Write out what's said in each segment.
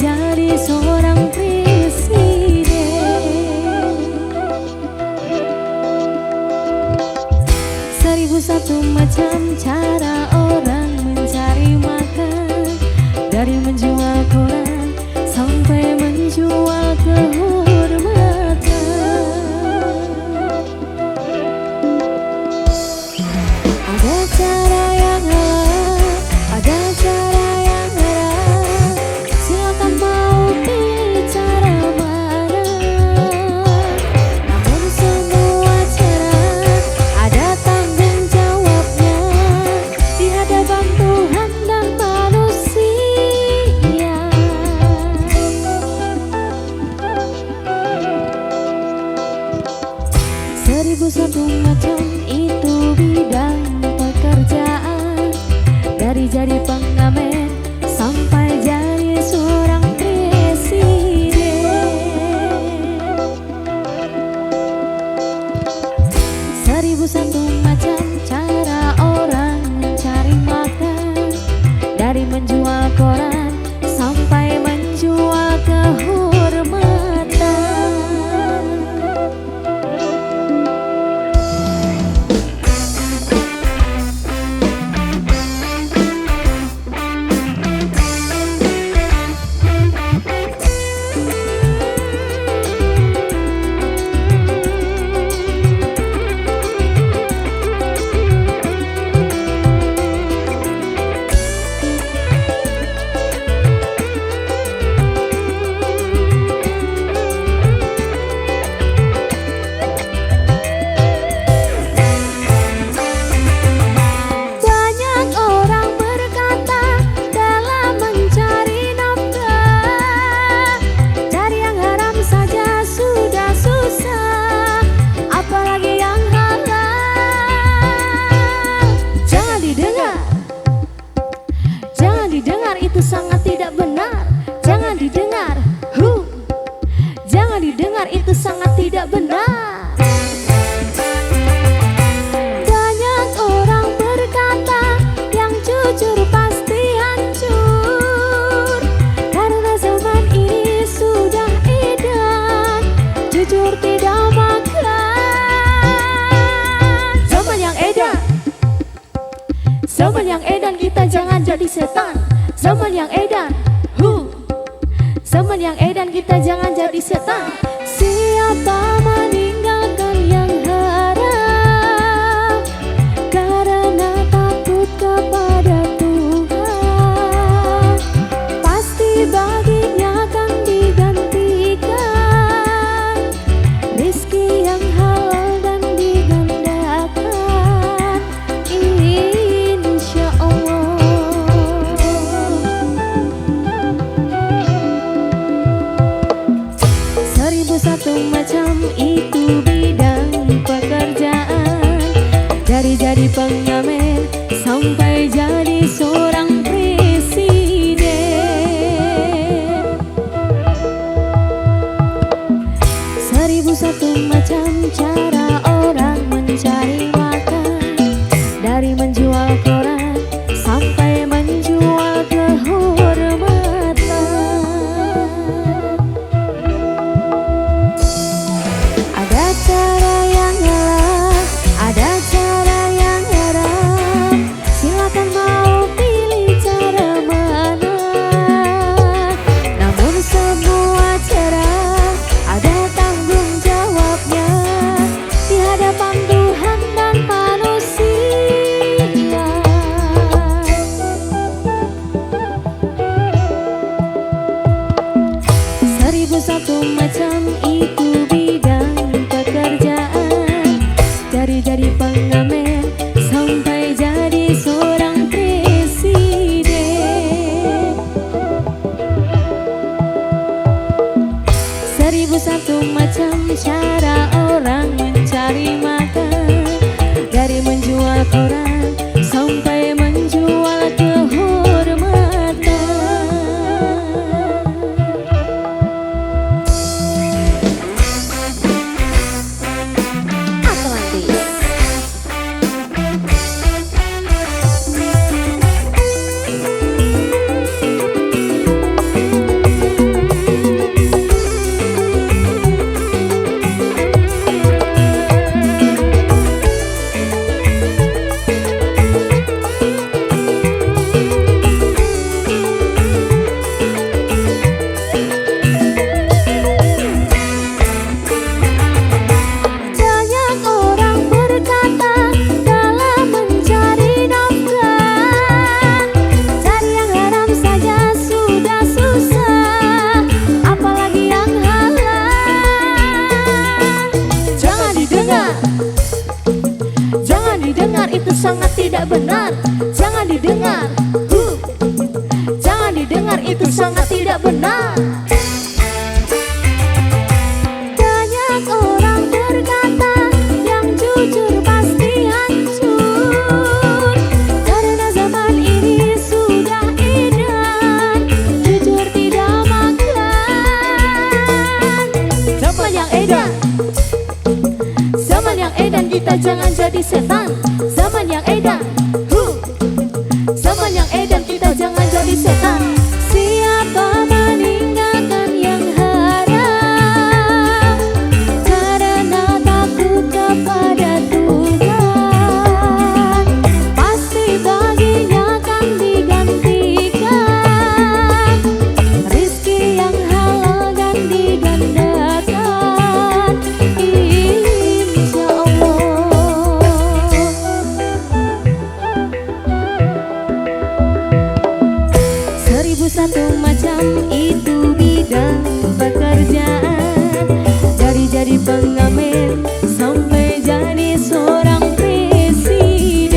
jadi seorang presiden. 1001 macam cara orang mencari makan, dari menjual koran sampai menjual kehormatan. Ada cara yang halal, ada cara yang haram. Silakan mau pilih cara mana. Namun semua cara ada tanggung jawabnya di hadapan Tuhan dan manusia. 1001 macam itu bidang pekerjaan, dari jadi pengamen sampai jadi seorang presiden. 1001 macam cara orang mencari makan, dari menjual koran sampai menjual kehormatan. Itu sangat tidak benar. Jangan didengar. Jangan didengar, itu sangat tidak benar. Banyak orang berkata yang jujur pasti hancur, karena zaman ini sudah edan jujur tidak makan. Zaman yang edan, zaman yang edan, kita jangan jadi setan. Zaman yang edan, zaman yang edan, kita jangan jadi setan. Siapa meninggalkan yang haram karena takut kepada Tuhan, pasti baginya akan digantikan rezeki yang halal dan digandakan, insya Allah. 1001 macam itu bidang pekerjaan, dari jadi pengamen sampai jadi seorang presiden. 1001 macam cara orang mencari makan, dari menjual koran sampai menjual kehormatan. Ada cara yang halal, ada cara yang haram. Silakan mau pilih cara mana. Namun semua cara ada tanggung jawabnya di hadapan Tuhan dan manusia. 1001 macam itu bidang pekerjaan, dari jadi pengamen sampai jadi seorang presiden. 1001 macam cara orang mencari makan, dari menjual koran sampai menjual kehormatan. Atlantis. tidak benar, jangan didengar. Jangan didengar, itu sangat tidak benar. Banyak orang berkata yang jujur pasti hancur, karena zaman ini sudah edan, jujur tidak makan. Zaman yang edan, zaman yang edan, kita jangan jadi setan. Zaman yang edan, zaman yang edan, kita jangan jadi setan. Siapa meninggalkan yang haram karena takut kepada Tuhan, pasti baginya akan digantikan rizki yang halal dan digandakan, insya Allah. Seribu satu macam itu bidang pekerjaan, dari jadi pengamen sampai jadi seorang presiden.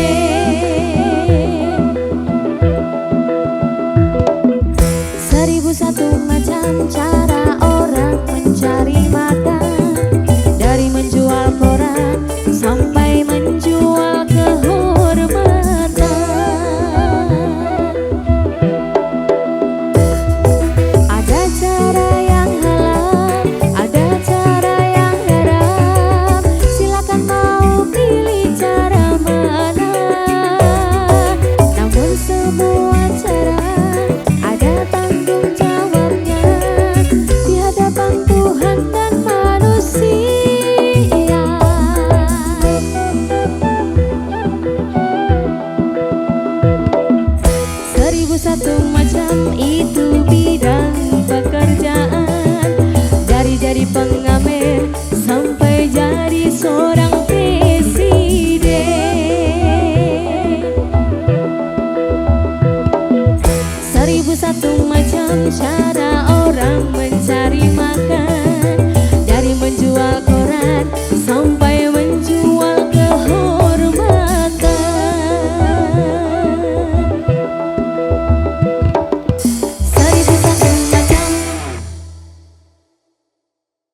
Seribu satu macam cara